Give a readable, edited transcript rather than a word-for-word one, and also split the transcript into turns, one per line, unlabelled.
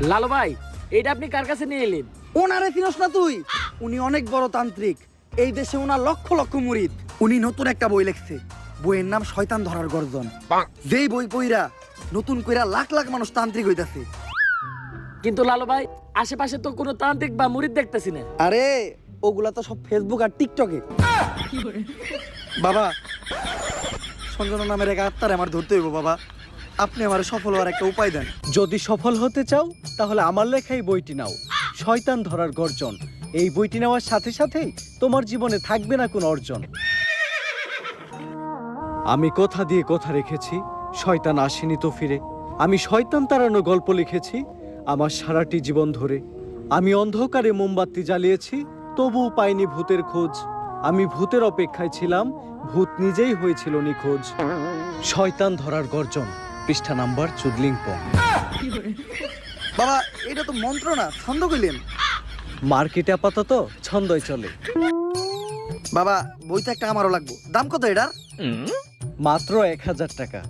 লালু ভাই, এটা আপনি কার কাছে নিয়ে এলেন?
ওনারে চিনস না তুই? উনি অনেক বড় তান্ত্রিক। এই দেশে ওনার লক্ষ লক্ষ মুরিদ। উনি নতুন একটা বই লিখছে। বইয়ের নাম শয়তান ধরার গর্জন। যেই বই পইরা নতুন কইরা লাখ লাখ মানুষ তান্ত্রিক হইতাছে।
কিন্তু লালু ভাই, আশেপাশে তো কোনো তান্ত্রিক বা মুরিদ দেখতেছি না।
আরে ওগুলা তো সব ফেসবুক আর টিকটকে। বাবা, সঞ্জনা নামের এক আত্মারে আমার ধরতে হইব বাবা। আপনি আমার সফল হওয়ার একটা উপায় দেন।
যদি সফল হতে চাও তাহলে আমার লেখা এই বইটি নাও, শয়তান ধরার গর্জন। এই বইটি নেওয়ার সাথে সাথেই তোমার জীবনে থাকবে না কোনো অর্জন। আমি কথা দিয়ে কথা রেখেছি, শয়তান আসেনি তো ফিরে। আমি শয়তান তাড়ানো গল্প লিখেছি আমার সারাটি জীবন ধরে। আমি অন্ধকারে মোমবাতি জ্বালিয়েছি, তবুও পাইনি ভূতের খোঁজ। আমি ভূতের অপেক্ষায় ছিলাম, ভূত নিজেই হয়েছিল নিখোঁজ। শয়তান ধরার গর্জন, পৃষ্ঠা নাম্বার চুদলিংপং।
বাবা, এটা তো মন্ত্র না, ছন্দ কইলেন।
মার্কেটে আপাতত ছন্দই চলে।
বাবা, বইটা একটা আমারও লাগবো। দাম কত এটার?
মাত্র 1000 টাকা।